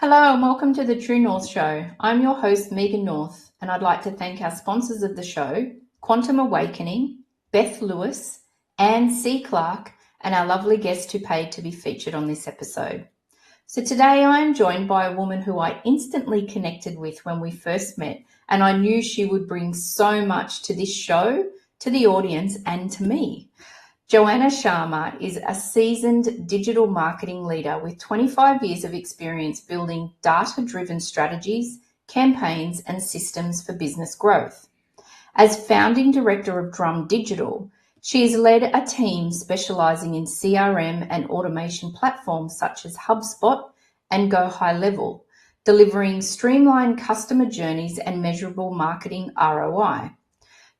Hello and welcome to the True North Show. I'm your host, Megan North, and I'd like to thank our sponsors of the show, Quantum Awakening, Beth Lewis, Anne C. Clark, and our lovely guest who paid to be featured on this episode. So today I am joined by a woman who I instantly connected with when we first met, and I knew she would bring so much to this show, to the audience, and to me. Joanna Sharma is a seasoned digital marketing leader with 25 years of experience building data-driven strategies, campaigns, and systems for business growth. As founding director of Drum Digital, she has led a team specialising in CRM and automation platforms such as HubSpot and GoHighLevel, delivering streamlined customer journeys and measurable marketing ROI.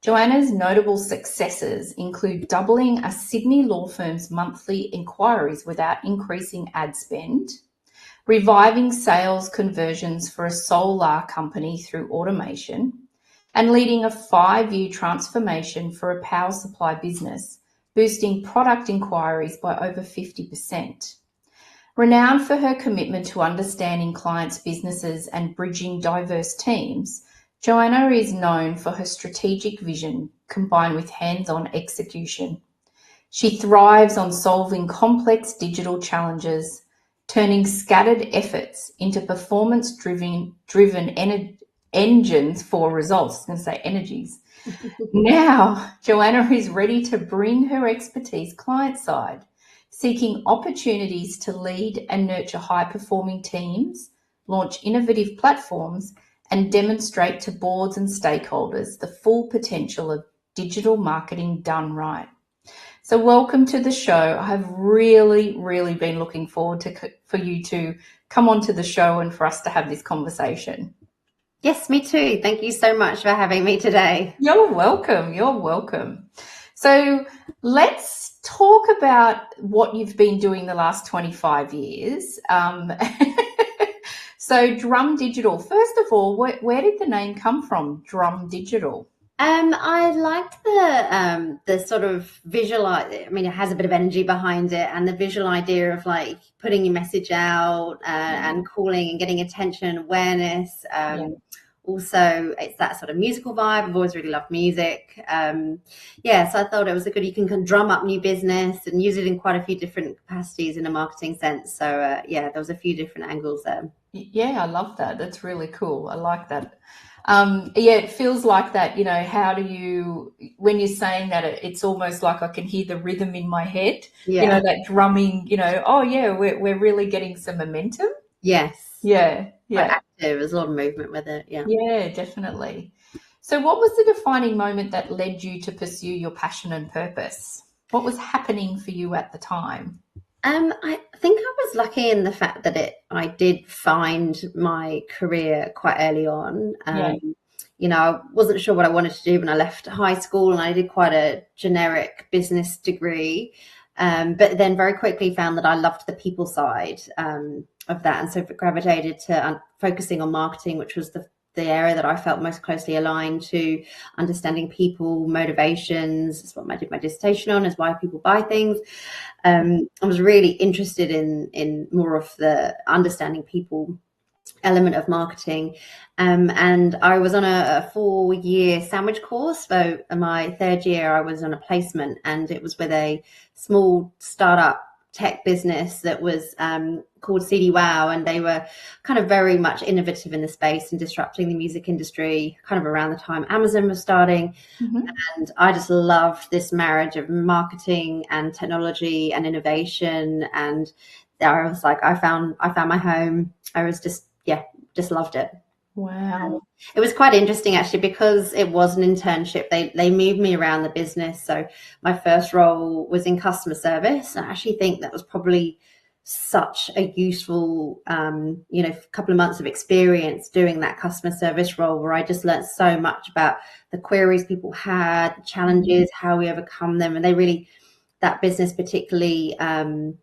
Joanna's notable successes include doubling a Sydney law firm's monthly enquiries without increasing ad spend, reviving sales conversions for a solar company through automation, and leading a 5-year transformation for a power supply business, boosting product inquiries by over 50%. Renowned for her commitment to understanding clients' businesses and bridging diverse teams, Joanna is known for her strategic vision combined with hands-on execution. She thrives on solving complex digital challenges, turning scattered efforts into performance-driven engines for results. I was going to say energies. Now, Joanna is ready to bring her expertise client-side, seeking opportunities to lead and nurture high-performing teams, launch innovative platforms, and demonstrate to boards and stakeholders the full potential of digital marketing done right. So welcome to the show. I've really been looking forward for you to come onto the show and for us to have this conversation. Yes, me too. Thank you so much for having me today. You're welcome. You're welcome. So let's talk about what you've been doing the last 25 years. So Drum Digital, first of all, where did the name come from, Drum Digital? I liked the sort of visual. I mean, it has a bit of energy behind it, and the visual idea of like putting your message out and calling and getting attention, awareness. Also, it's that sort of musical vibe. I've always really loved music. So I thought it was you can drum up new business and use it in quite a few different capacities in a marketing sense. So there was a few different angles there. Yeah, I love that. That's really cool. I like that. It feels like that, how do you, when you're saying that, it's almost like I can hear the rhythm in my head, that drumming, we're really getting some momentum. Yes. Yeah. Quite active. There's a lot of movement with it. Yeah, definitely. So what was the defining moment that led you to pursue your passion and purpose? What was happening for you at the time? I think I was lucky in the fact that I did find my career quite early on. I wasn't sure what I wanted to do when I left high school, and I did quite a generic business degree. But then very quickly found that I loved the people side of that, and so gravitated to focusing on marketing, which was the area that I felt most closely aligned to understanding people, motivations. That's what I did my dissertation on, is why people buy things. I was really interested in more of the understanding people element of marketing. And I was on a 4-year sandwich course. So in my 3rd year, I was on a placement, and it was with a small startup tech business that was called CD Wow, and they were kind of very much innovative in the space and disrupting the music industry kind of around the time Amazon was starting. And I just loved this marriage of marketing and technology and innovation, and I was like, I found my home. I was just loved it. Wow. It was quite interesting actually, because it was an internship. They moved me around the business. So my first role was in customer service. I actually think that was probably such a useful, couple of months of experience doing that customer service role, where I just learned so much about the queries people had, challenges, how we overcome them. And that business particularly, that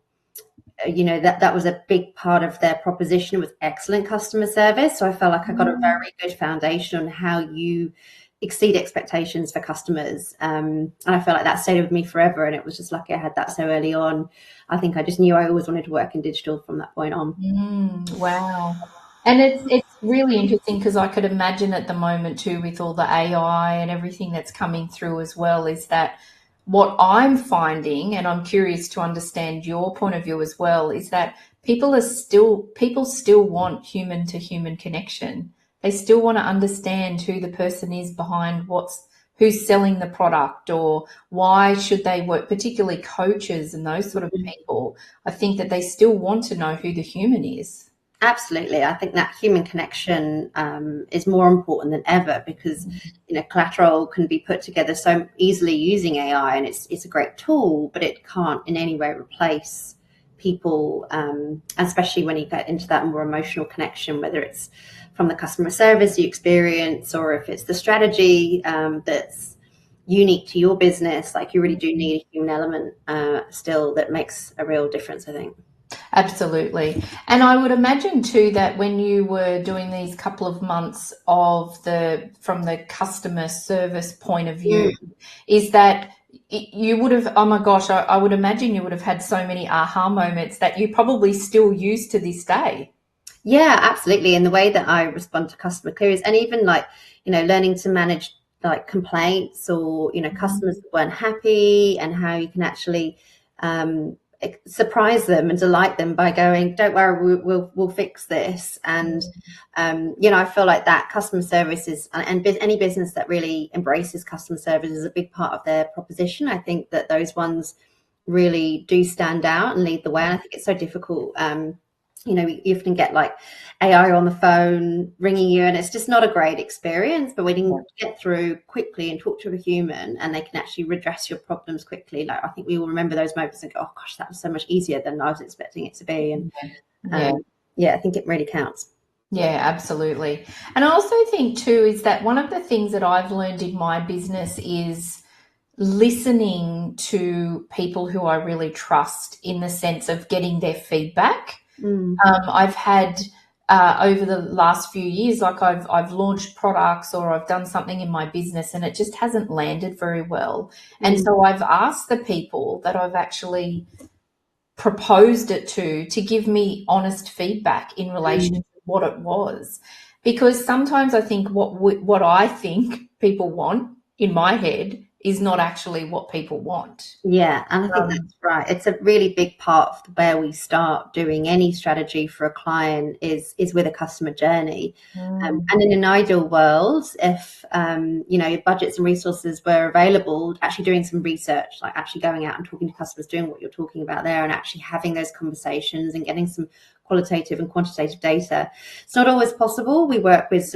was a big part of their proposition, was excellent customer service. So I felt like I got a very good foundation on how you exceed expectations for customers. And I feel like that stayed with me forever. And it was just lucky I had that so early on. I think I just knew I always wanted to work in digital from that point on. Wow. And it's really interesting because I could imagine at the moment too, with all the AI and everything that's coming through as well, is that what I'm finding, and I'm curious to understand your point of view as well, is that people still want human to human connection. They still want to understand who the person is behind who's selling the product, or why should they work, particularly coaches and those sort of people. I think that they still want to know who the human is. Absolutely. I think that human connection is more important than ever because, collateral can be put together so easily using AI, and it's a great tool, but it can't in any way replace people, especially when you get into that more emotional connection, whether it's from the customer service you experience or if it's the strategy that's unique to your business. Like, you really do need a human element still that makes a real difference, I think. Absolutely. And I would imagine too that when you were doing these couple of months from the customer service point of view, is that you would have, oh my gosh, I would imagine you would have had so many aha moments that you probably still use to this day. Yeah, absolutely. And the way that I respond to customer queries, and even like, learning to manage like complaints or, customers that weren't happy, and how you can actually surprise them and delight them by going, don't worry, we'll fix this. And I feel like that customer service is, and any business that really embraces customer service is a big part of their proposition. I think that those ones really do stand out and lead the way. And I think it's so difficult. You often get like AI on the phone ringing you, and it's just not a great experience. But when you can get through quickly and talk to a human, and they can actually redress your problems quickly, like, I think we all remember those moments and go, oh gosh, that was so much easier than I was expecting it to be. And I think it really counts. Yeah, absolutely. And I also think too is that one of the things that I've learned in my business is listening to people who I really trust, in the sense of getting their feedback. I've had over the last few years, like I've launched products or I've done something in my business and it just hasn't landed very well. And so I've asked the people that I've actually proposed it to give me honest feedback in relation to what it was. Because sometimes I think what I think people want in my head is not actually what people want. Yeah, and I think that's right. It's a really big part of where we start doing any strategy for a client is with a customer journey. And in an ideal world, if budgets and resources were available, actually doing some research, like actually going out and talking to customers, doing what you're talking about there, and actually having those conversations and getting some qualitative and quantitative data. It's not always possible. We work with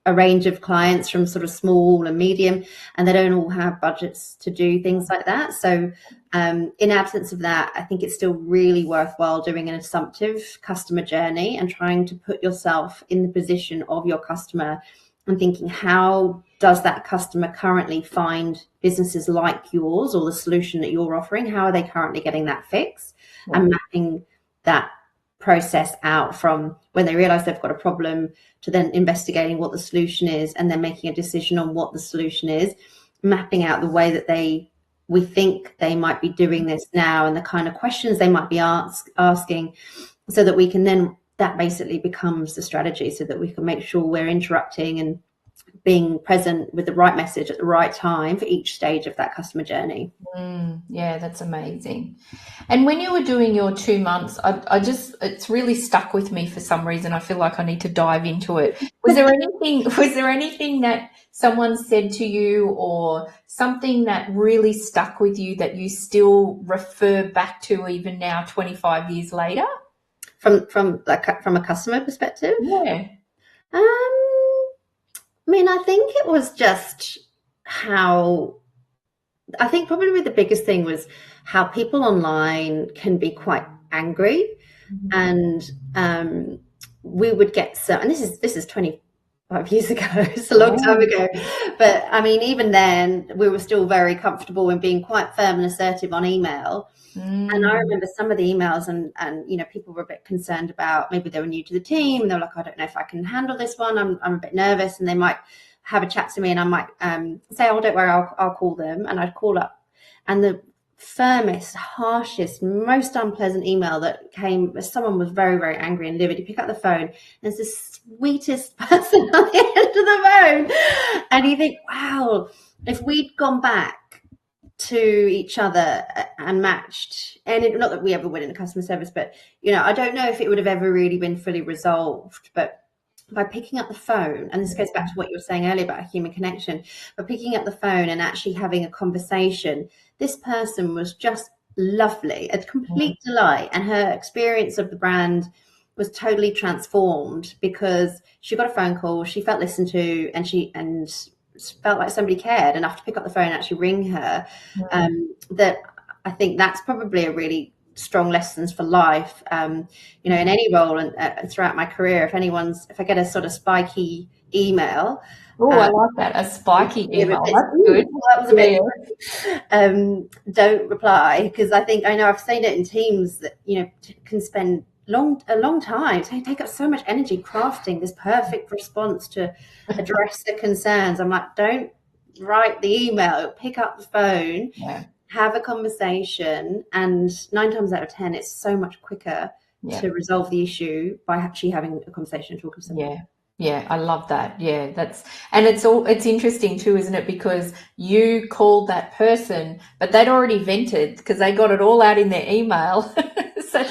a range of clients from sort of small and medium, and they don't all have budgets to do things like that. So in absence of that, I think it's still really worthwhile doing an assumptive customer journey and trying to put yourself in the position of your customer and thinking, how does that customer currently find businesses like yours or the solution that you're offering? How are they currently getting that fix? And mapping that process out from when they realize they've got a problem to then investigating what the solution is, and then making a decision on what the solution is, mapping out the way that we think they might be doing this now and the kind of questions they might be asking, so that we can then, that basically becomes the strategy, so that we can make sure we're interrupting and being present with the right message at the right time for each stage of that customer journey. Yeah, that's amazing. And when you were doing your 2 months, it's really stuck with me for some reason. I feel like I need to dive into it. Was there anything that someone said to you, or something that really stuck with you that you still refer back to even now, 25 years later? From a customer perspective? Yeah. I think it was just I think probably the biggest thing was how people online can be quite angry. And we would get and this is 25 years ago, it's a long time ago, but even then we were still very comfortable in being quite firm and assertive on email. And I remember some of the emails and people were a bit concerned about, maybe they were new to the team and they were like, I don't know if I can handle this one, I'm a bit nervous, and they might have a chat to me, and I might say, oh, don't worry, I'll call them. And I'd call up, and the firmest, harshest, most unpleasant email that came, someone was very, very angry and livid. You pick up the phone, and it's the sweetest person on the end of the phone. And you think, wow, if we'd gone back to each other and matched, and not that we ever went into customer service, but, you know, I don't know if it would have ever really been fully resolved, but by picking up the phone, and this goes back to what you were saying earlier about human connection, by picking up the phone and actually having a conversation, this person was just lovely, a complete delight, and her experience of the brand was totally transformed because she got a phone call, she felt listened to, and she felt like somebody cared enough to pick up the phone and actually ring her. That I think that's probably a really strong lessons for life, you know, in any role, and throughout my career. If I get a sort of spiky email, I like that, a spiky email. That's good. That was a bit. Don't reply, because I know I've seen it in teams that, you know, can spend a long time, take up so much energy crafting this perfect response to address the concerns. I'm like, don't write the email, pick up the phone. Have a conversation, and 9 times out of 10, it's so much quicker to resolve the issue by actually having a conversation and talking to someone. Yeah, I love that. Yeah, it's interesting too, isn't it? Because you called that person, but they'd already vented because they got it all out in their email. So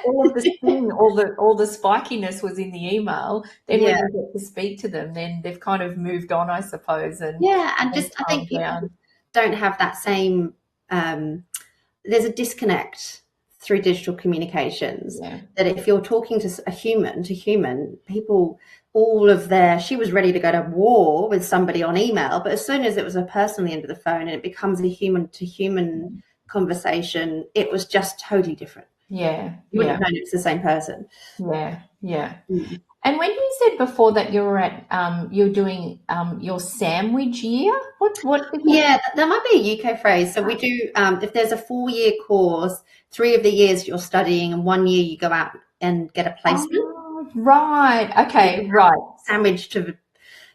all of the sting, all the spikiness was in the email. Then when you get to speak to them, then they've kind of moved on, I suppose. And I think people don't have that same. There's a disconnect through digital communications that if you're talking to a human to human, people, she was ready to go to war with somebody on email, but as soon as it was a person on the end of the phone and it becomes a human to human conversation, it was just totally different. You wouldn't have known it's the same person. And when you said before that you were at, you're doing your sandwich year, what? That might be a UK phrase. So we do, if there's a 4-year course, 3 of the years you're studying, and 1 year you go out and get a placement. Oh, right. Okay. Right. Sandwich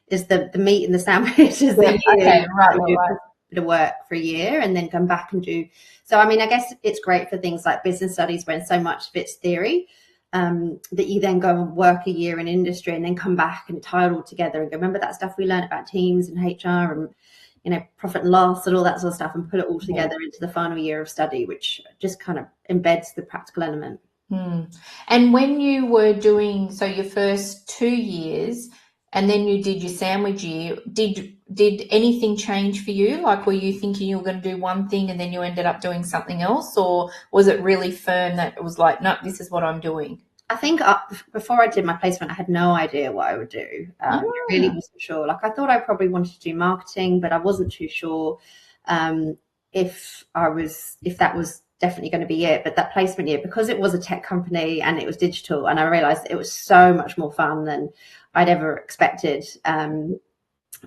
is the meat in the sandwich is the year. Okay. Right. Do a bit of work for a year and then come back and do. So I mean, I guess it's great for things like business studies when so much of it's theory. That you then go and work a year in industry and then come back and tie it all together and go, remember that stuff we learned about teams and HR and, you know, profit and loss and all that sort of stuff, and put it all together into the final year of study, which just kind of embeds the practical element. And when you were doing, so your first 2 years and then you did your sandwich year, did anything change for you? Like, were you thinking you were going to do one thing and then you ended up doing something else? Or was it really firm that it was like, no, this is what I'm doing? I think before I did my placement, I had no idea what I would do. I really wasn't sure. Like, I thought I probably wanted to do marketing, but I wasn't too sure if that was definitely going to be it. But that placement year, because it was a tech company and it was digital, and I realized it was so much more fun than I'd ever expected. And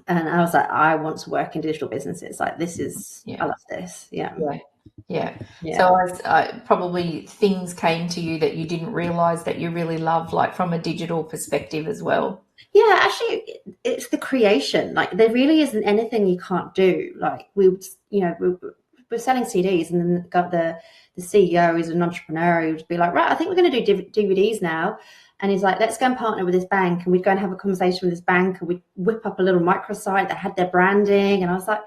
I was like, I want to work in digital businesses. Like, this is, I love this. So probably things came to you that you didn't realize that you really loved, like from a digital perspective as well. Yeah, actually, it's the creation. Like, there really isn't anything you can't do. Like, we're selling CDs, and then got the CEO who's an entrepreneur who would be like, right, I think we're going to do DVDs now. And he's like, let's go and partner with this bank. And we'd go and have a conversation with this bank, and we'd whip up a little microsite that had their branding. And I was like,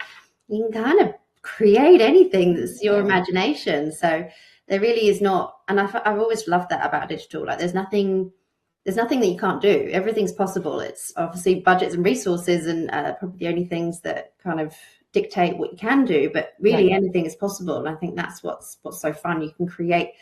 you can kind of create anything that's your imagination. So there really is not, and I've always loved that about digital. Like, there's nothing that you can't do. Everything's possible. It's obviously budgets and resources and probably the only things that kind of dictate what you can do, but really anything is possible. And I think that's what's so fun. You can create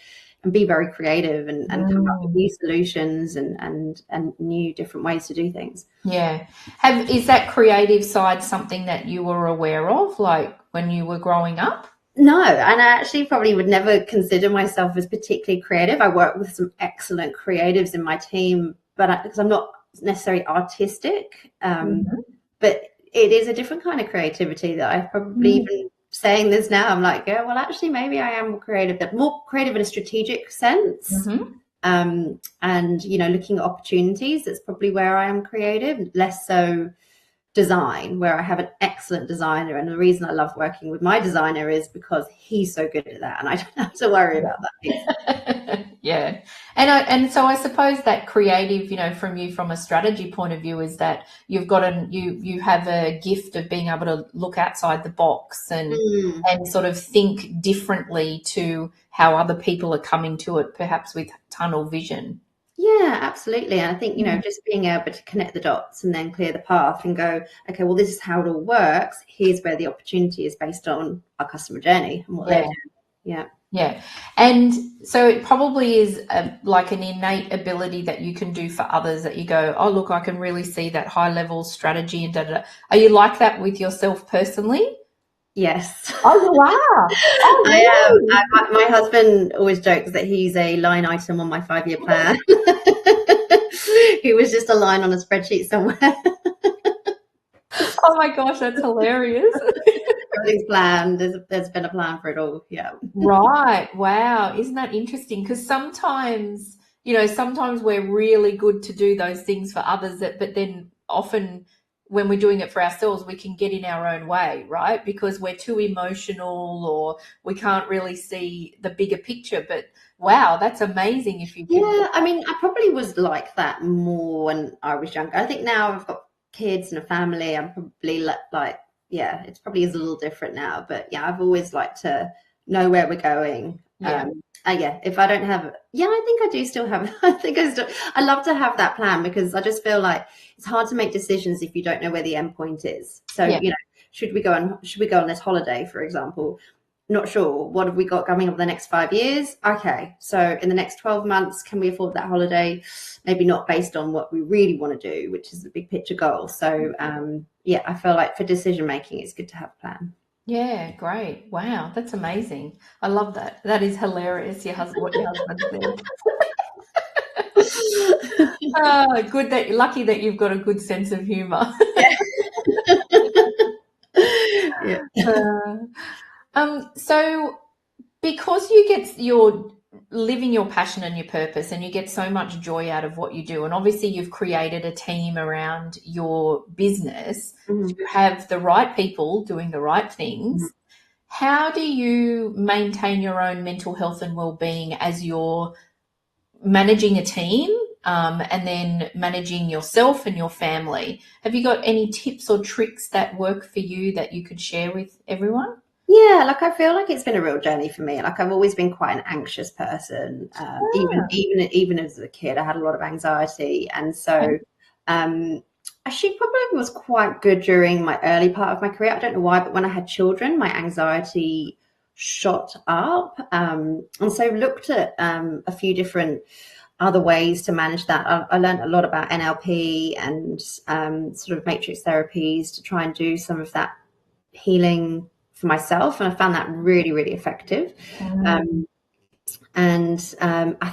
and be very creative and come up with new solutions and new different ways to do things. Is that creative side something that you were aware of, like when you were growing up? No, and I actually probably would never consider myself as particularly creative. I work with some excellent creatives in my team, but because I'm not necessarily artistic, but it is a different kind of creativity that I've probably even saying this now, I'm like, well, actually, maybe I am creative, but more creative in a strategic sense. And, looking at opportunities, that's probably where I am creative, less so design, where I have an excellent designer, and the reason I love working with my designer is because he's so good at that, and I don't have to worry about that piece. Yeah. And so I suppose that creative, from a strategy point of view, is that you have a gift of being able to look outside the box and sort of think differently to how other people are coming to it, perhaps with tunnel vision. Yeah, absolutely. And I think, just being able to connect the dots and then clear the path and go, okay, well, this is how it all works. Here's where the opportunity is based on our customer journey and what they're doing. Yeah. Yeah. And so it probably is like an innate ability that you can do for others, that you go, oh, look, I can really see that high level strategy and da da da. Are you like that with yourself personally? Yes. Oh, you are. Oh, I am. My husband always jokes that he's a line item on my 5-year plan. He was just a line on a spreadsheet somewhere. Oh my gosh, that's hilarious. Everything's planned. There's been a plan for it all. Yeah. Right. Wow. Isn't that interesting? Because sometimes we're really good to do those things for others, but then often when we're doing it for ourselves, we can get in our own way, right? Because we're too emotional or we can't really see the bigger picture. But wow, that's amazing if you can. Yeah, I mean, I probably was like that more when I was younger. I think now I've got kids and a family, I'm probably like, yeah, it's probably is a little different now. But yeah, I've always liked to know where we're going. Yeah. If I don't have, I think I do still have, I love to have that plan, because I just feel like it's hard to make decisions if you don't know where the end point is. So, should we go on this holiday, for example? Not sure. What have we got coming up the next 5 years? Okay. So in the next 12 months, can we afford that holiday? Maybe not based on what we really want to do, which is the big picture goal. So, I feel like for decision making, it's good to have a plan. Yeah, great. Wow, that's amazing. I love that. That is hilarious, what your husband said. Lucky that you've got a good sense of humour. Yeah. So because you're living your passion and your purpose, and you get so much joy out of what you do, and obviously you've created a team around your business to have the right people doing the right things. How do you maintain your own mental health and well-being as you're managing a team, and then managing yourself and your family? Have you got any tips or tricks that work for you that you could share with everyone? Yeah, like I feel like it's been a real journey for me. Like I've always been quite an anxious person. Even as a kid, I had a lot of anxiety, and so she probably was quite good during my early part of my career. I don't know why, but when I had children, my anxiety shot up, and so looked at a few different other ways to manage that. I learned a lot about NLP and sort of matrix therapies to try and do some of that healing for myself, and I found that really, really effective. I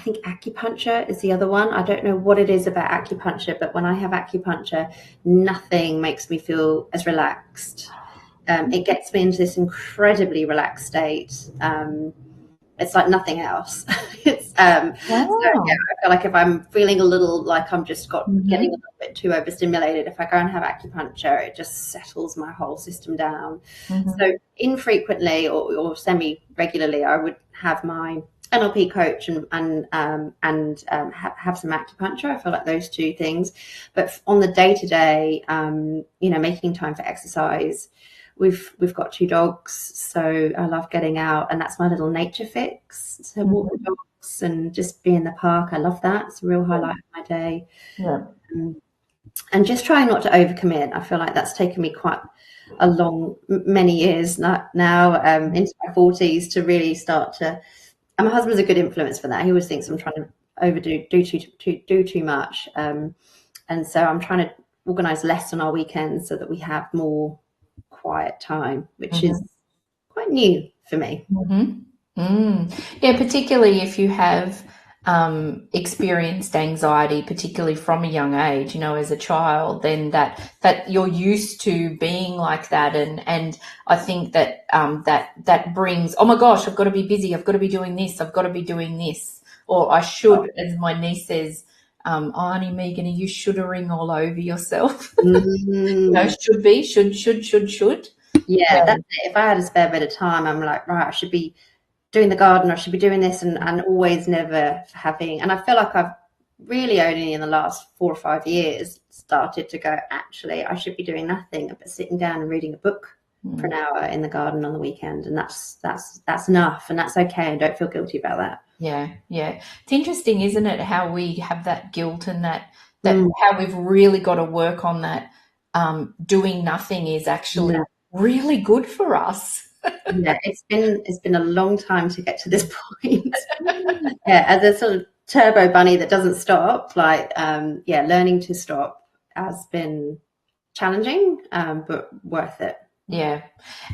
think acupuncture is the other one. I don't know what it is about acupuncture, but when I have acupuncture, nothing makes me feel as relaxed. It gets me into this incredibly relaxed state. It's like nothing else. It's So I feel like if I'm feeling a little like I'm just getting a little bit too overstimulated, if I go and have acupuncture, it just settles my whole system down. So infrequently or semi-regularly, I would have my NLP coach and have some acupuncture. I feel like those two things. But on the day-to-day, making time for exercise. We've got 2 dogs, so I love getting out, and that's my little nature fix. So walk the dogs and just be in the park. I love that. It's a real highlight of my day. Yeah. And just trying not to overcommit. I feel like that's taken me quite many years now, into my 40s, to really start to. And my husband's a good influence for that. He always thinks I'm trying to do too much, and so I'm trying to organise less on our weekends so that we have more quiet time, which is quite new for me. Yeah, particularly if you have experienced anxiety, particularly from a young age, as a child, then that you're used to being like that, and I think that that brings, oh my gosh, I've got to be busy, I've got to be doing this, I've got to be doing this, or I should, as my niece says, Arnie, Megan, are you sugaring all over yourself? Mm. Should be, should. Yeah, that's it. If I had a spare bit of time, I'm like, right, I should be doing the garden, I should be doing this, and always never having. And I feel like I've really only in the last 4 or 5 years started to go, actually, I should be doing nothing but sitting down and reading a book for an hour in the garden on the weekend, and that's enough, and that's okay. I don't feel guilty about that. Yeah. It's interesting, isn't it, how we have that guilt and that how we've really got to work on that. Doing nothing is actually really good for us. Yeah, it's been a long time to get to this point. Yeah, as a sort of turbo bunny that doesn't stop, like learning to stop has been challenging, but worth it. Yeah.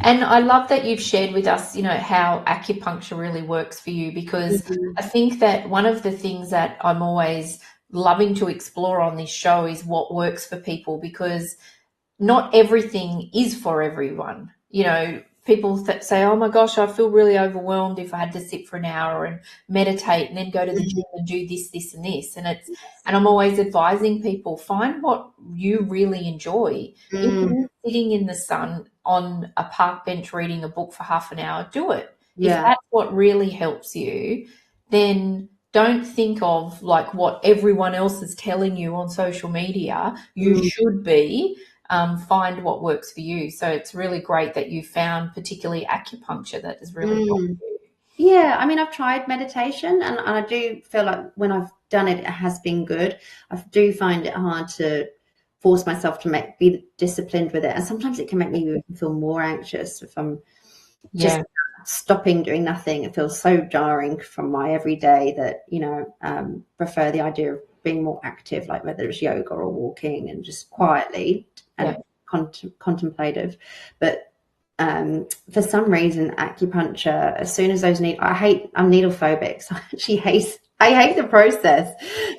And I love that you've shared with us, how acupuncture really works for you, because I think that one of the things that I'm always loving to explore on this show is what works for people, because not everything is for everyone. People that say, oh my gosh, I feel really overwhelmed if I had to sit for an hour and meditate and then go to the gym and do this, this, and this. And I'm always advising people, find what you really enjoy. If you're sitting in the sun on a park bench reading a book for half an hour, do it. Yeah. If that's what really helps you, then don't think of like what everyone else is telling you on social media you should be. Find what works for you. So it's really great that you found particularly acupuncture that has really helped you. Yeah, I mean, I've tried meditation, and I do feel like when I've done it, it has been good. I do find it hard to force myself to be disciplined with it, and sometimes it can make me feel more anxious if I'm just stopping doing nothing. It feels so jarring from my everyday that prefer the idea of being more active, like whether it's yoga or walking and just quietly and contemplative. But for some reason, acupuncture, as soon as those I'm needle phobic, so I hate the process.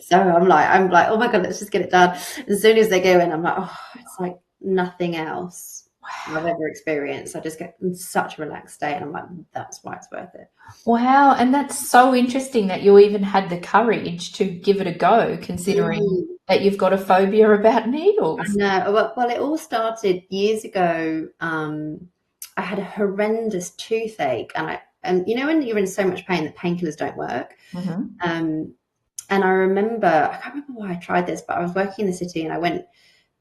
So I'm like, oh my God, let's just get it done. As soon as they go in, I'm like, oh, it's like nothing else I've ever experienced. I just get in such a relaxed state, and I'm like, that's why it's worth it. Wow. And that's so interesting that you even had the courage to give it a go, considering that you've got a phobia about needles. I know. Well, it all started years ago. I had a horrendous toothache, and when you're in so much pain that painkillers don't work. And I remember, I can't remember why I tried this, but I was working in the city and I went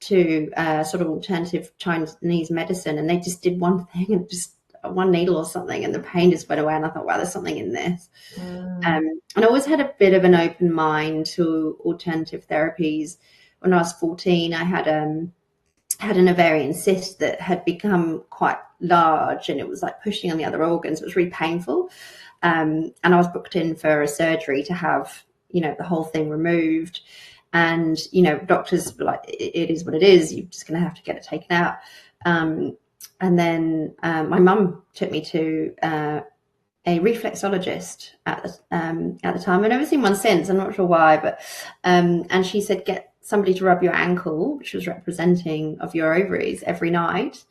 to sort of alternative Chinese medicine, and they just did one thing, and just one needle or something, and the pain just went away, and I thought, wow, there's something in this. And I always had a bit of an open mind to alternative therapies. When I was 14, I had an ovarian cyst that had become quite large, and it was like pushing on the other organs. It was really painful. And I was booked in for a surgery to have, the whole thing removed. And, doctors were like, it is what it is. You're just going to have to get it taken out. And then my mum took me to a reflexologist at the time. I've never seen one since. I'm not sure why, but and she said, get somebody to rub your ankle, which was representing of your ovaries, every night.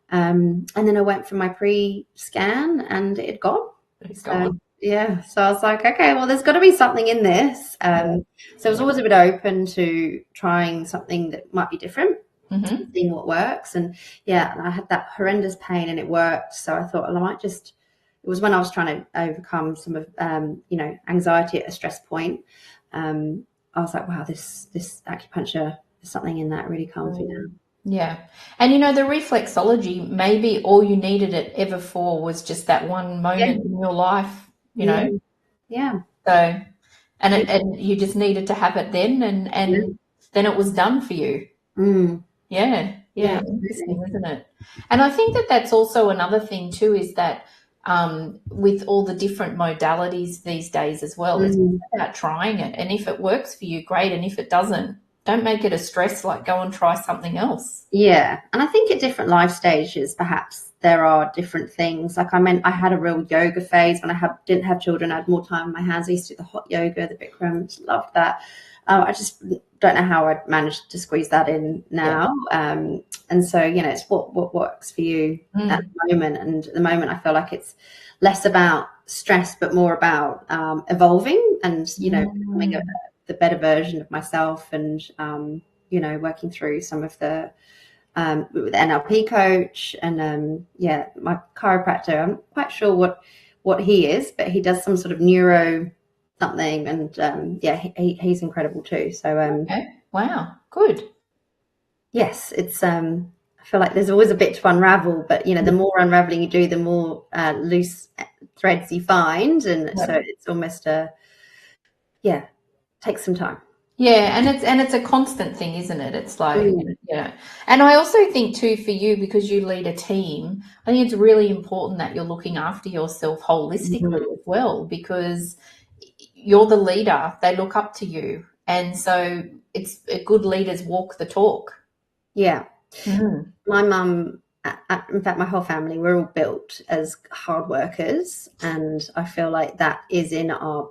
And then I went for my pre-scan, and it had gone. It's gone. Yeah, so I was like, okay, well, there's got to be something in this. So I was always a bit open to trying something that might be different, seeing what works. And I had that horrendous pain, and it worked. So I thought, well, I might just. It was when I was trying to overcome some of, anxiety at a stress point. I was like, wow, this acupuncture, there's something in that really calms me down. Yeah. And, the reflexology, maybe all you needed it ever for was just that one moment in your life, Yeah. So, and you just needed to have it then, and then it was done for you. Yeah. Interesting, isn't it? And I think that that's also another thing too, is that with all the different modalities these days as well, it's about trying it. And if it works for you, great. And if it doesn't, don't make it a stress, like go and try something else. Yeah. And I think at different life stages, perhaps there are different things. Like I had a real yoga phase when I didn't have children. I had more time on my hands. I used to do the hot yoga, the Bikram, loved that. I just don't know how I'd managed to squeeze that in now. And so, it's what works for you at the moment. And at the moment, I feel like it's less about stress, but more about evolving and, becoming the better version of myself, and working through some of the with NLP coach, and my chiropractor. I'm not quite sure what he is, but he does some sort of neuro something, and he's incredible too. So okay. Wow, good. Yes, it's I feel like there's always a bit to unravel, but the more unraveling you do, the more loose threads you find, and so it's almost takes some time. Yeah, and it's a constant thing, isn't it? It's like, and I also think too, for you, because you lead a team, I think it's really important that you're looking after yourself holistically as well, because you're the leader, they look up to you, and so it's good leaders walk the talk. Yeah. My mum, in fact, my whole family, we're all built as hard workers, and I feel like that is in our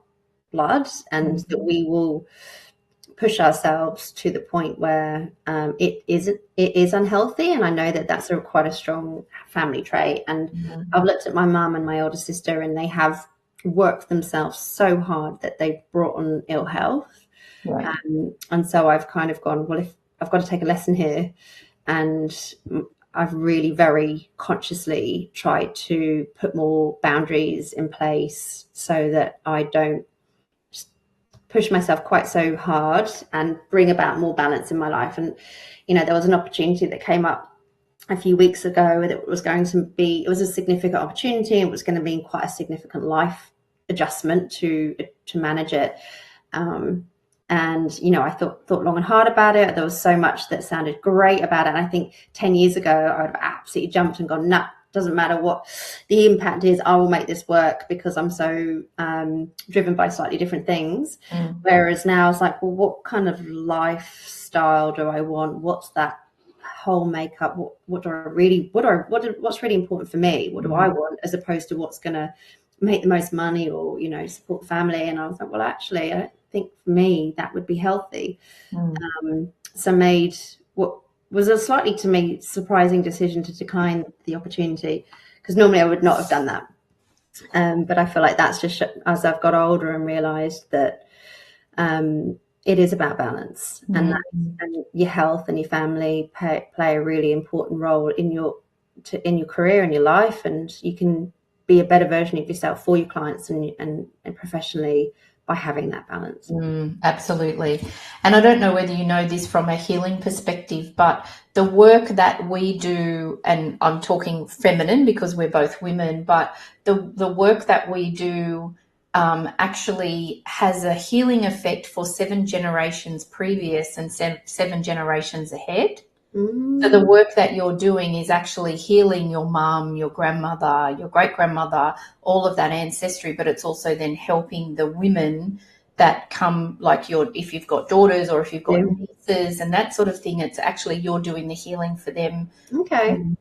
blood, and that we will push ourselves to the point where it is unhealthy. And I know that that's quite a strong family trait. And I've looked at my mum and my older sister, and they have worked themselves so hard that they've brought on ill health. Right. And so I've kind of gone, well, if I've got to take a lesson here, and I've really very consciously tried to put more boundaries in place so that I don't push myself quite so hard, and bring about more balance in my life. And there was an opportunity that came up a few weeks ago that was it was a significant opportunity. It was going to be quite a significant life adjustment to manage it. And I thought long and hard about it. There was so much that sounded great about it. And I think 10 years ago, I would have absolutely jumped and gone, nah, doesn't matter what the impact is, I will make this work, because I'm so driven by slightly different things. Whereas now it's like, well, what kind of lifestyle do I want? What's that whole makeup? What's really important for me? What do I want, as opposed to what's going to make the most money, or support the family? And I was like, well, actually, I don't think for me that would be healthy. So made what was a slightly, to me, surprising decision to decline the opportunity, because normally I would not have done that. But I feel like that's just as I've got older and realised that it is about balance, and your health and your family play a really important role in your career and your life, and you can be a better version of yourself for your clients and professionally by having that balance. Absolutely. And I don't know whether you know this from a healing perspective, but the work that we do, and I'm talking feminine because we're both women, but the work that we do actually has a healing effect for 7 generations previous and 7 generations ahead. So the work that you're doing is actually healing your mum, your grandmother, your great-grandmother, all of that ancestry, but it's also then helping the women that come, like if you've got daughters or if you've got nieces and that sort of thing, it's actually you're doing the healing for them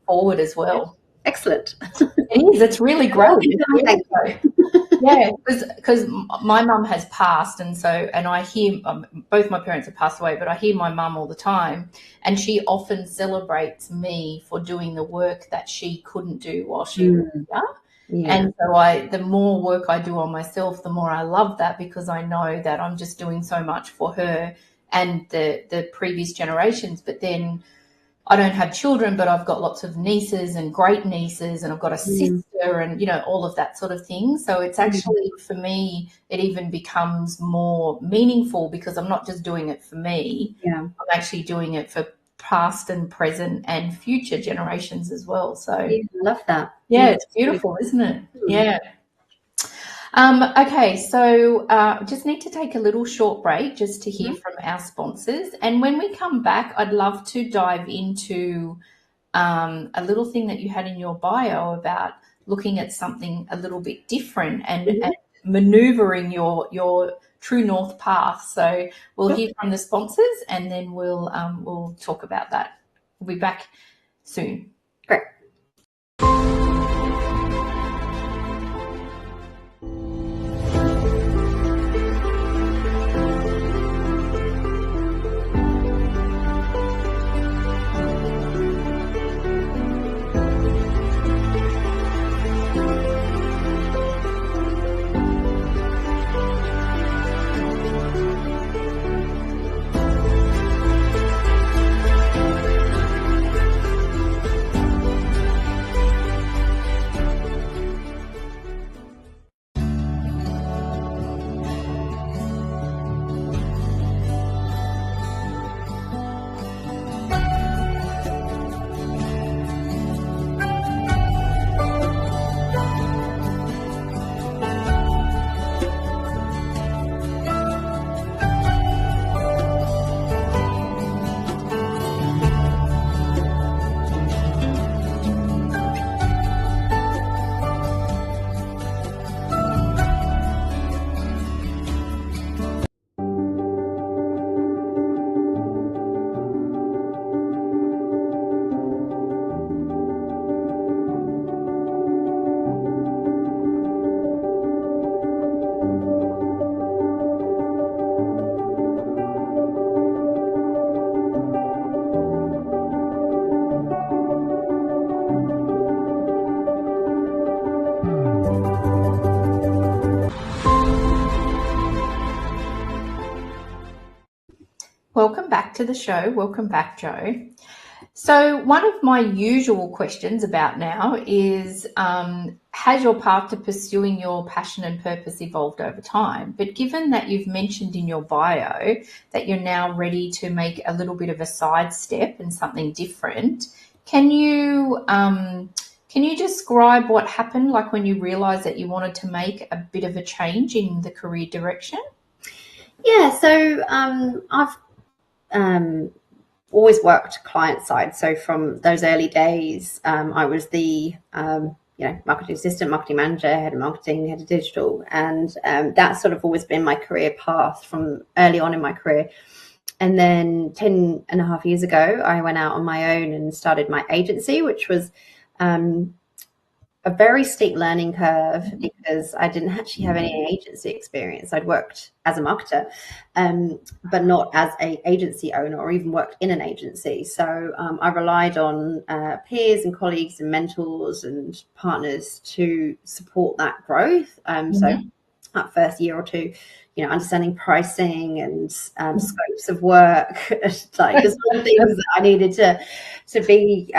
forward as well. Excellent. It is. It's really great. Yeah, because my mum has passed, and I hear both my parents have passed away, but I hear my mum all the time, and she often celebrates me for doing the work that she couldn't do while she was here. Yeah. And so the more work I do on myself, the more I love that, because I know that I'm just doing so much for her and the previous generations. But then I don't have children, but I've got lots of nieces and great nieces, and I've got a sister, and all of that sort of thing. So it's actually, for me, it even becomes more meaningful, because I'm not just doing it for me. I'm actually doing it for past and present and future generations as well. So I love that. Yeah, it's beautiful, isn't it? Yeah. Okay, so just need to take a little short break just to hear from our sponsors. And when we come back, I'd love to dive into a little thing that you had in your bio about looking at something a little bit different and maneuvering your true north path. So we'll hear from the sponsors, and then we'll talk about that. We'll be back soon. Great. welcome back to the show. Welcome back, Jo. So one of my usual questions about now is, has your path to pursuing your passion and purpose evolved over time? But given that you've mentioned in your bio that you're now ready to make a little bit of a sidestep and something different, can you describe what happened, like when you realised that you wanted to make a bit of a change in the career direction? Yeah, so I've always worked client side. So from those early days, I was the marketing assistant, marketing manager, head of marketing, head of digital, and that's sort of always been my career path from early on in my career. And then 10 and a half years ago, I went out on my own and started my agency, which was a very steep learning curve because I didn't actually have any agency experience. I'd worked as a marketer, but not as an agency owner or even worked in an agency. So I relied on peers and colleagues and mentors and partners to support that growth. So that first year or two, understanding pricing and scopes of work, like just all the things that I needed to be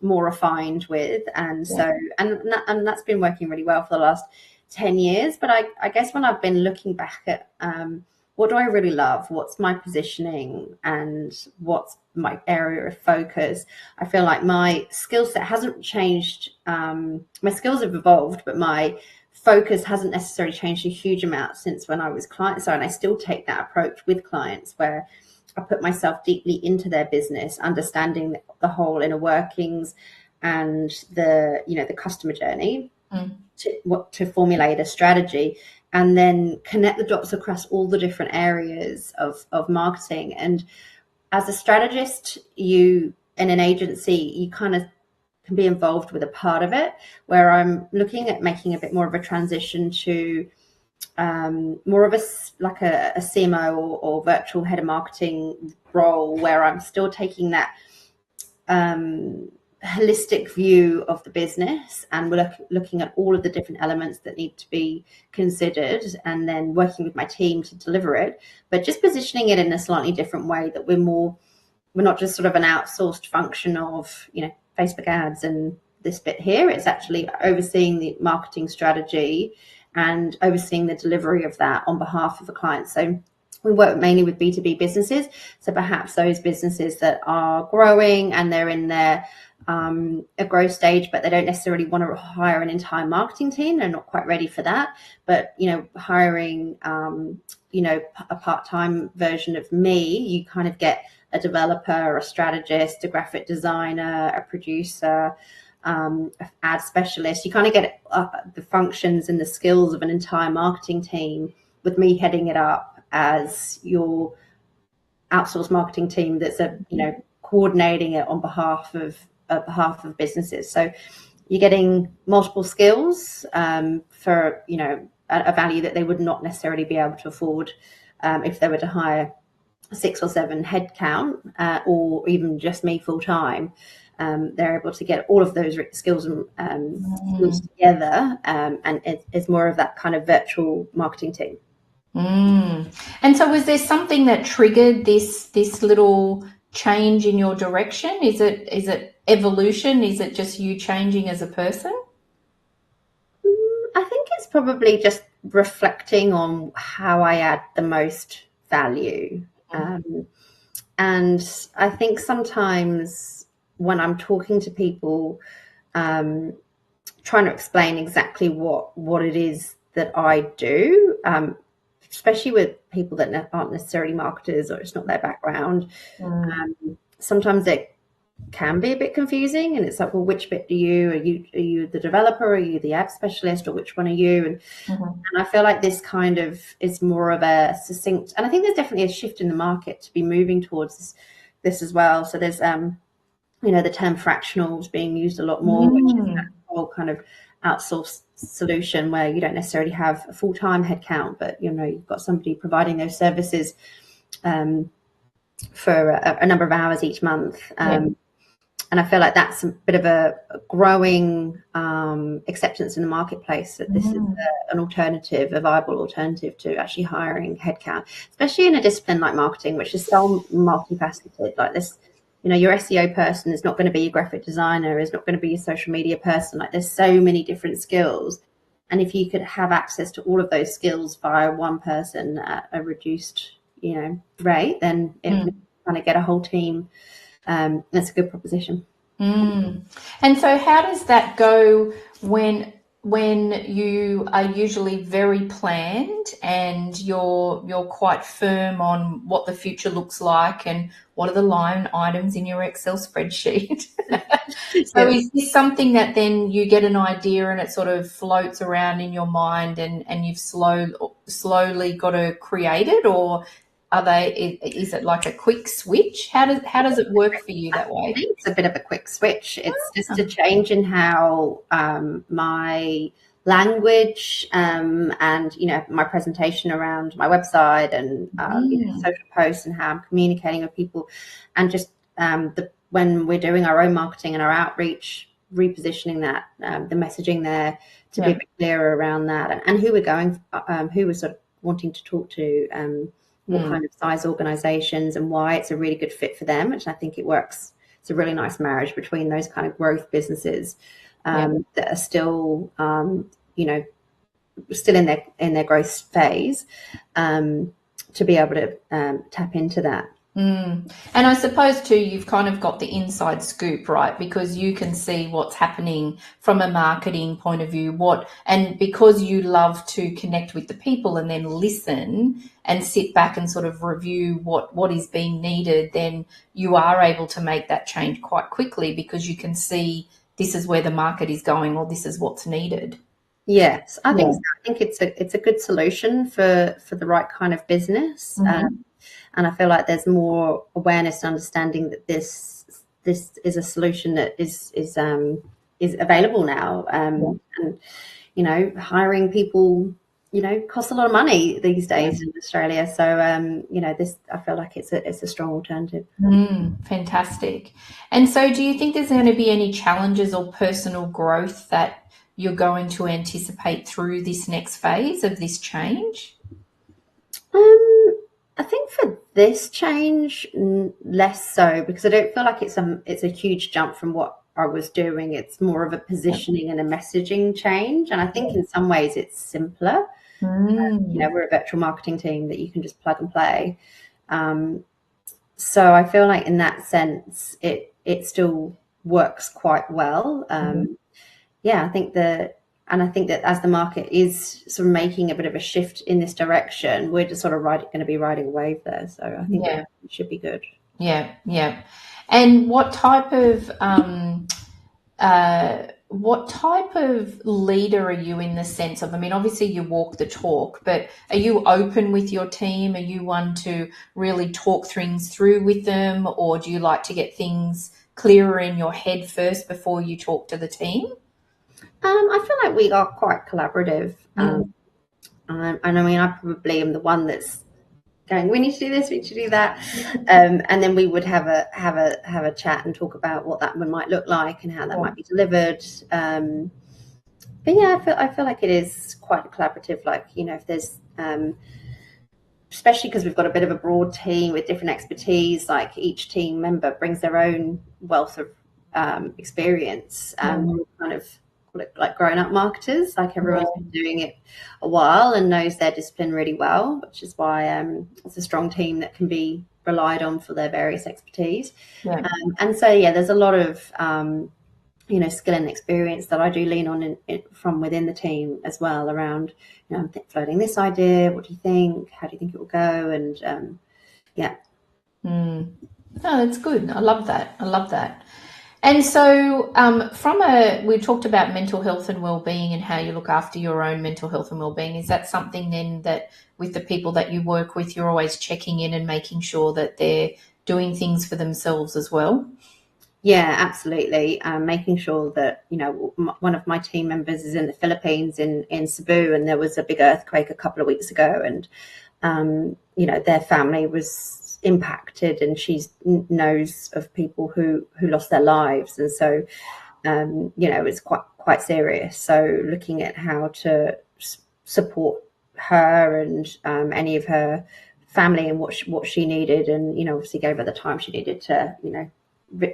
more refined with. And so, and that's been working really well for the last 10 years. But I guess when I've been looking back at what do I really love, what's my positioning and what's my area of focus, I feel like my skill set hasn't changed. My skills have evolved, but my focus hasn't necessarily changed a huge amount since when I was client side. And I still take that approach with clients where I put myself deeply into their business, understanding the whole inner workings and the customer journey to formulate a strategy and then connect the dots across all the different areas of marketing. And as a strategist, you in an agency, you kind of can be involved with a part of it, where I'm looking at making a bit more of a transition to more of a CMO or virtual head of marketing role, where I'm still taking that holistic view of the business and we're looking at all of the different elements that need to be considered and then working with my team to deliver it, but just positioning it in a slightly different way, that we're not just sort of an outsourced function of Facebook ads and this bit here. It's actually overseeing the marketing strategy and overseeing the delivery of that on behalf of a client. So we work mainly with B2B businesses. So perhaps those businesses that are growing and they're in their a growth stage, but they don't necessarily want to hire an entire marketing team. They're not quite ready for that. But, hiring, a part-time version of me, you kind of get a developer, a strategist, a graphic designer, a producer, an ad specialist. You kind of get the functions and the skills of an entire marketing team with me heading it up as your outsourced marketing team that's coordinating it on behalf of businesses. So you're getting multiple skills for a value that they would not necessarily be able to afford if they were to hire 6 or 7 headcount or even just me full time. They're able to get all of those skills and skills together, and it's more of that kind of virtual marketing team. And so was there something that triggered this little change in your direction? Is it evolution? Is it just you changing as a person? I think it's probably just reflecting on how I add the most value. And I think sometimes when I'm talking to people, trying to explain exactly what it is that I do, especially with people that aren't necessarily marketers or it's not their background, sometimes it can be a bit confusing, and it's like, well, which bit are you the developer, are you the ad specialist, or which one are you? And I feel like this kind of is more of a succinct, and I think there's definitely a shift in the market to be moving towards this as well. So there's the term fractionals being used a lot more, which is that whole kind of outsourced solution where you don't necessarily have a full-time headcount, but you've got somebody providing those services for a number of hours each month. I feel like that's a bit of a growing acceptance in the marketplace that this is an alternative, a viable alternative to actually hiring headcount, especially in a discipline like marketing, which is so multifaceted. Like this, your SEO person is not going to be your graphic designer, is not going to be your social media person. Like there's so many different skills. And if you could have access to all of those skills via one person at a reduced, rate, then it would kind of get a whole team. That's a good proposition. And so how does that go when you are usually very planned and you're quite firm on what the future looks like and what are the line items in your Excel spreadsheet? So is this something that then you get an idea and it sort of floats around in your mind and you've slowly got to create it, or is it like a quick switch? How does it work for you that way? I think it's a bit of a quick switch. It's just a change in how my language and my presentation around my website and social posts and how I'm communicating with people, and just when we're doing our own marketing and our outreach, repositioning that, the messaging there to be a bit clearer around that, and who we're going, who we're sort of wanting to talk to, what kind of size organizations and why it's a really good fit for them, which I think it works. It's a really nice marriage between those kind of growth businesses that are still, still in their growth phase, to be able to tap into that. And I suppose too, you've kind of got the inside scoop, right? Because you can see what's happening from a marketing point of view, and because you love to connect with the people and then listen and sit back and sort of review what is being needed, then you are able to make that change quite quickly because you can see this is where the market is going or this is what's needed. Yes, I think so. I think it's a good solution for the right kind of business. And I feel like there's more awareness and understanding that this is a solution that is available now. And hiring people, costs a lot of money these days in Australia. So this, I feel like it's a strong alternative. Fantastic. And so, do you think there's going to be any challenges or personal growth that you're going to anticipate through this next phase of this change? I think for this change, less so, because I don't feel like it's a huge jump from what I was doing. It's more of a positioning and a messaging change. And I think in some ways it's simpler. We're a virtual marketing team that you can just plug and play. So I feel like in that sense, it still works quite well. I think that as the market is sort of making a bit of a shift in this direction, we're just sort of going to be riding a wave there. So I think it should be good. Yeah. And what type of leader are you in the sense of, obviously you walk the talk, but are you open with your team? Are you one to really talk things through with them, or do you like to get things clearer in your head first before you talk to the team? I feel like we are quite collaborative. And I probably am the one that's going, we need to do this, we need to do that. And then we would have a chat and talk about what that one might look like and how that might be delivered. But yeah, I feel like it is quite collaborative. Like, if there's, especially because we've got a bit of a broad team with different expertise, like each team member brings their own wealth of experience, kind of like grown-up marketers. Like everyone's been doing it a while and knows their discipline really well, which is why it's a strong team that can be relied on for their various expertise. And so there's a lot of skill and experience that I do lean on from within the team as well, around I'm floating this idea, what do you think, how do you think it will go? And No, that's good. I love that. And so we talked about mental health and wellbeing and how you look after your own mental health and wellbeing. Is that something then that with the people that you work with, you're always checking in and making sure that they're doing things for themselves as well? Yeah, absolutely. Making sure that, one of my team members is in the Philippines in Cebu, and there was a big earthquake a couple of weeks ago, and their family was impacted, and she knows of people who lost their lives, and so it's quite serious. So looking at how to support her and any of her family and what she needed, and obviously gave her the time she needed to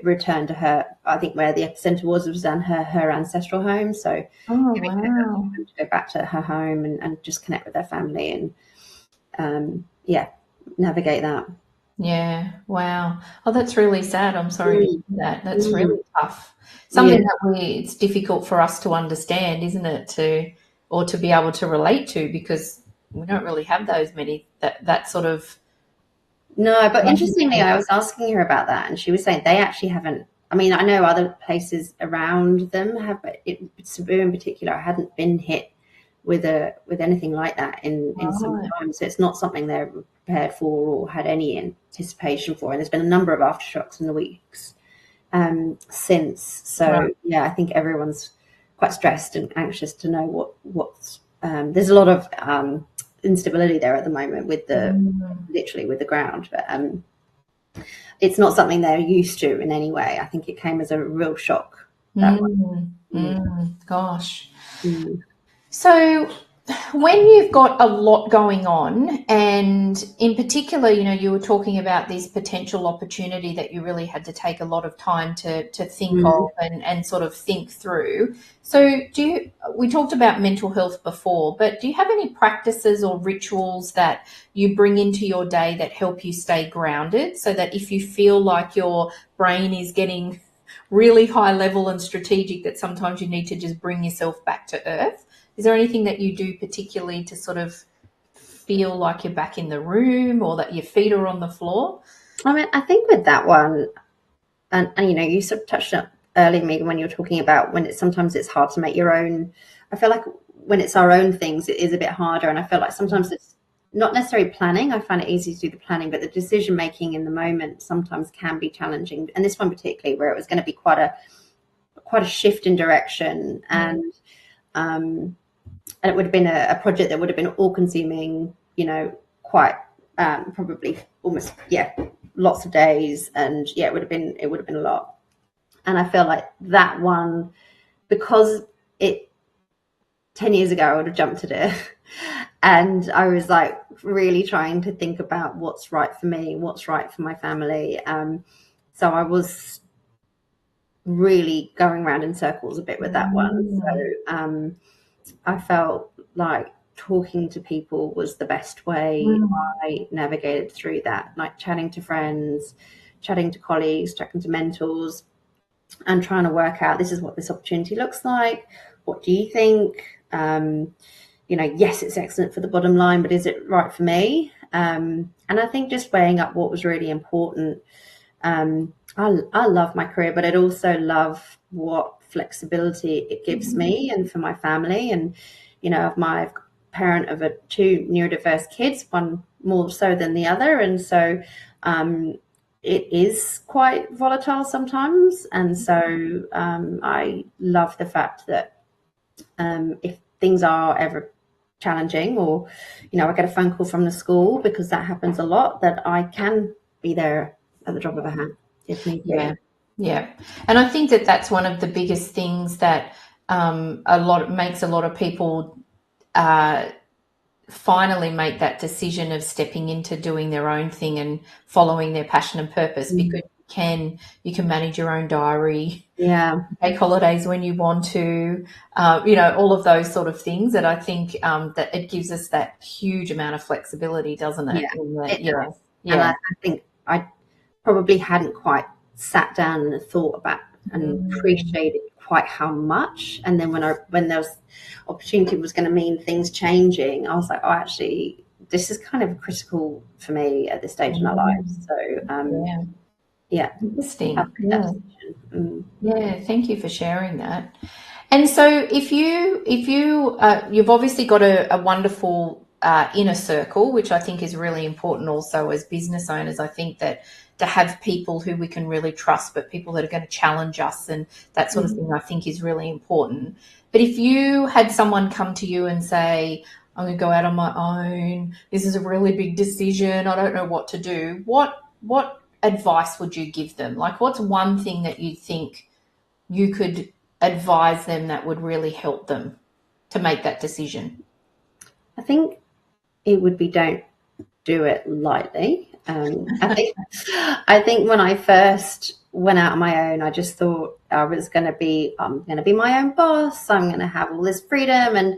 return to her, I think where the epicenter was down her ancestral home. So giving her time to go back to her home and just connect with her family and navigate that. Yeah. Wow. Oh, that's really sad. I'm sorry to hear that. That's really tough. Something that it's difficult for us to understand, isn't it? Or to be able to relate to, because we don't really have those many, that sort of. No, but interestingly, I was asking her about that, and she was saying they actually haven't. I mean, I know other places around them have, but Cebu in particular hadn't been hit with anything like that in some time. So it's not something they're prepared for or had any anticipation for. And there's been a number of aftershocks in the weeks since. So I think everyone's quite stressed and anxious to know what's. There's a lot of instability there at the moment with literally with the ground, but it's not something they're used to in any way. I think it came as a real shock. Gosh. So when you've got a lot going on, and in particular, you were talking about this potential opportunity that you really had to take a lot of time to think of and sort of think through. So we talked about mental health before, but do you have any practices or rituals that you bring into your day that help you stay grounded, so that if you feel like your brain is getting really high level and strategic, that sometimes you need to just bring yourself back to earth? Is there anything that you do particularly to sort of feel like you're back in the room, or that your feet are on the floor? I mean, I think with that one, and you sort of touched on earlier, Megan, when you're talking about when sometimes it's hard to make your own. I feel like when it's our own things, it is a bit harder, and I feel like sometimes it's not necessarily planning. I find it easy to do the planning, but the decision making in the moment sometimes can be challenging. And this one particularly, where it was going to be quite a shift in direction, and it would have been a project that would have been all-consuming, quite probably almost lots of days, and it would have been a lot. And I feel like that one, because 10 years ago I would have jumped at it, and I was like really trying to think about what's right for me, what's right for my family. So I was really going around in circles a bit with that one. So I felt like talking to people was the best way I navigated through that, like chatting to friends, chatting to colleagues, chatting to mentors, and trying to work out, this is what this opportunity looks like. What do you think? Yes, it's excellent for the bottom line, but is it right for me? And I think just weighing up what was really important. I love my career, but I'd also love what flexibility it gives me and for my family. And, I'm a parent of two neurodiverse kids, one more so than the other. And so it is quite volatile sometimes. And so I love the fact that if things are ever challenging, or, I get a phone call from the school, because that happens a lot, that I can be there at the drop of a hat if need be. Yeah. And I think that that's one of the biggest things that makes a lot of people finally make that decision of stepping into doing their own thing and following their passion and purpose, because you can manage your own diary, take holidays when you want to, all of those sort of things, that I think that it gives us that huge amount of flexibility, doesn't it? And I think I probably hadn't quite sat down and thought about and appreciated quite how much. And then when there was opportunity was going to mean things changing, I was like, oh, actually, this is kind of critical for me at this stage in our lives. So interesting. Thank you for sharing that. And so if you've obviously got a wonderful inner circle, which I think is really important also as business owners. I think that to have people who we can really trust, but people that are going to challenge us and that sort of thing, I think is really important. But if you had someone come to you and say, I'm going to go out on my own. This is a really big decision. I don't know what to do. What advice would you give them? Like, what's one thing that you think you could advise them that would really help them to make that decision? I think it would be, don't do it lightly. I think when I first went out on my own, I just thought I'm going to be my own boss. I'm going to have all this freedom and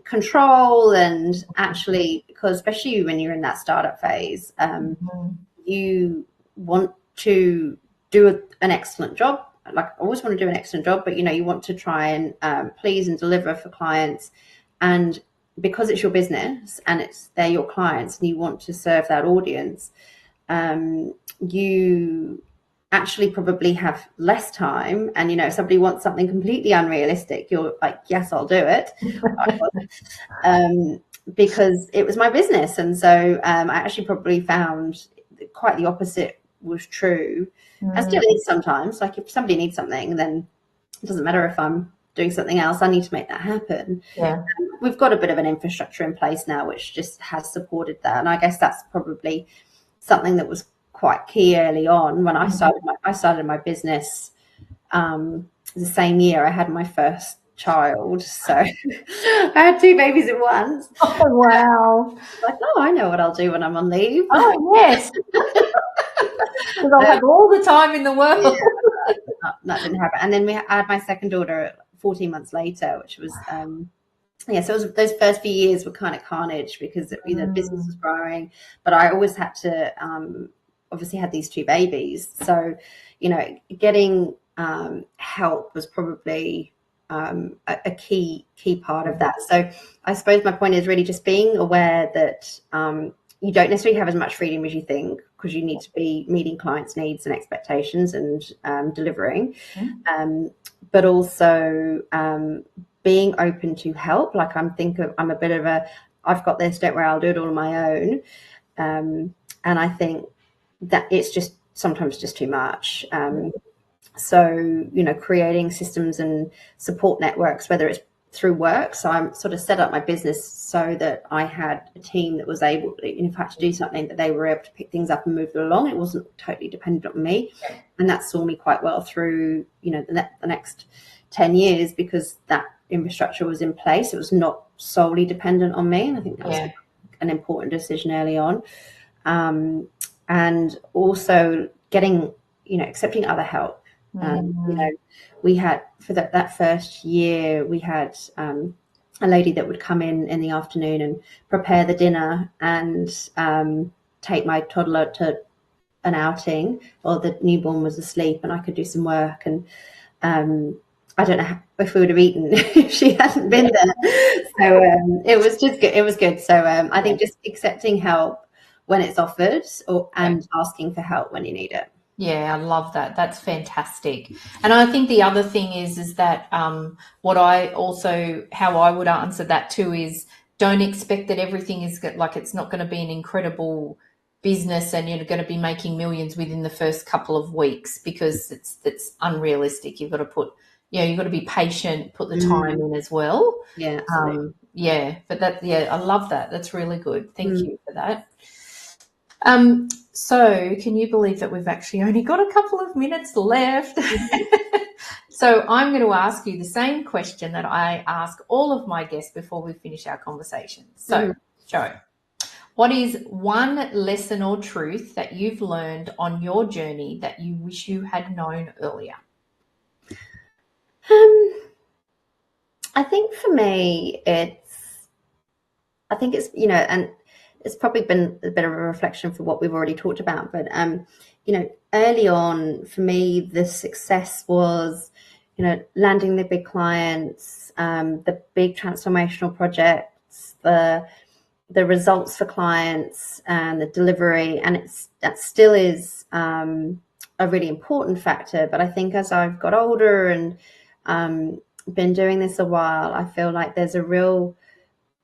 control, and actually, because especially when you're in that startup phase, you want to do an excellent job. Like, I always want to do an excellent job, but you want to try and please and deliver for clients. And because it's your business and they're your clients and you want to serve that audience, you actually probably have less time. And if somebody wants something completely unrealistic, you're like, yes, I'll do it. Because it was my business. And so I actually probably found quite the opposite was true. I still is sometimes. Like, if somebody needs something, then it doesn't matter if I'm doing something else. I need to make that happen. Yeah. We've got a bit of an infrastructure in place now, which just has supported that. And I guess that's probably something that was quite key early on when I started my business. The same year I had my first child, so I had two babies at once. Oh, wow. Like, oh, I know what I'll do when I'm on leave. Oh, yes. Because I'll have all the time in the world. Yeah, that didn't happen. And then I had my second daughter 14 months later, which was so it was, those first few years were kind of carnage because the business was growing, but I always had to obviously had these two babies, so getting help was probably a key part of that. So I suppose my point is really just being aware that you don't necessarily have as much freedom as you think, because you need to be meeting clients' needs and expectations and delivering, but also being open to help. Like, I'm a bit of a, I've got this, don't worry, I'll do it all on my own. And I think that it's just sometimes just too much. So, creating systems and support networks, whether it's through work. So I'm sort of set up my business so that I had a team that was able to, if I had to do something, that they were able to pick things up and move it along. It wasn't totally dependent on me. And that saw me quite well through, the next 10 years, because that infrastructure was in place. It was not solely dependent on me. And I think that was an important decision early on. And also getting, accepting other help. We had, for that first year, we had a lady that would come in the afternoon and prepare the dinner and take my toddler to an outing, or the newborn was asleep and I could do some work. And I don't know if we would have eaten if she hadn't been there. So it was just good. It was good. So I think just accepting help when it's offered, and asking for help when you need it. Yeah, I love that. That's fantastic. And I think the other thing is that how I would answer that too is, don't expect that everything is like, it's not going to be an incredible business and you're going to be making millions within the first couple of weeks, because it's unrealistic. You've got to put, you've got to be patient, put the time in as well. Yeah. But I love that. That's really good. Thank you for that. So can you believe that we've actually only got a couple of minutes left? So I'm going to ask you the same question that I ask all of my guests before we finish our conversation. So, Jo, what is one lesson or truth that you've learned on your journey that you wish you had known earlier? I think for me, and it's probably been a bit of a reflection for what we've already talked about, but early on for me, the success was, landing the big clients, the big transformational projects, the results for clients, and the delivery, and that still is a really important factor. But I think as I've got older and been doing this a while, I feel like there's a real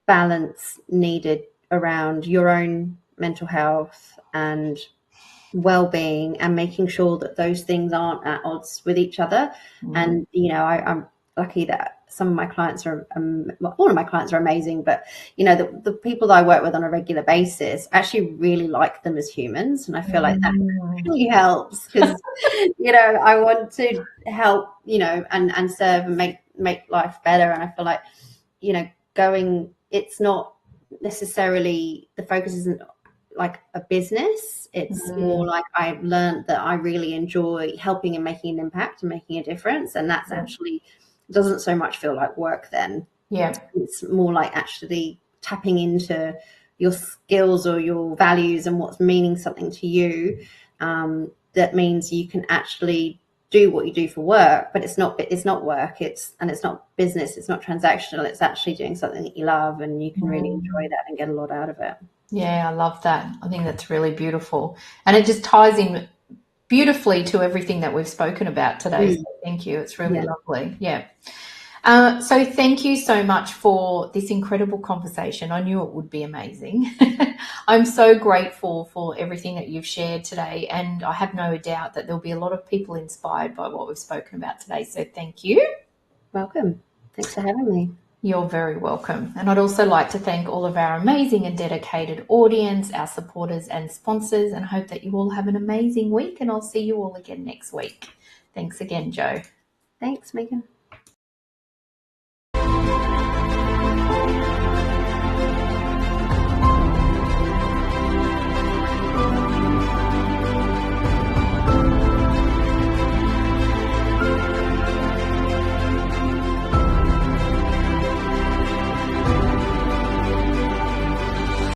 balance needed around your own mental health and well-being, and making sure that those things aren't at odds with each other. And I'm lucky that some of my clients are, well, all of my clients are amazing, but you know, the people that I work with on a regular basis actually really like them as humans, and I feel like that really helps because you know, I want to help, you know, and serve and make life better, and I feel like, you know, it's not necessarily, the focus isn't like a business. It's more like I've learned that I really enjoy helping and making an impact and making a difference, and that's actually doesn't so much feel like work then. It's more like actually tapping into your skills or your values and what's meaning something to you. That means you can actually do what you do for work, but it's not work, it's not business, it's not transactional, it's actually doing something that you love, and you can really enjoy that and get a lot out of it. Yeah, I love that. I think that's really beautiful. And it just ties in beautifully to everything that we've spoken about today. So thank you. It's really lovely. Yeah. So thank you so much for this incredible conversation. I knew it would be amazing. I'm so grateful for everything that you've shared today, and I have no doubt that there'll be a lot of people inspired by what we've spoken about today. So thank you. Welcome. Thanks for having me. You're very welcome. And I'd also like to thank all of our amazing and dedicated audience, our supporters and sponsors, and I hope that you all have an amazing week, and I'll see you all again next week. Thanks again, Jo. Thanks, Megan.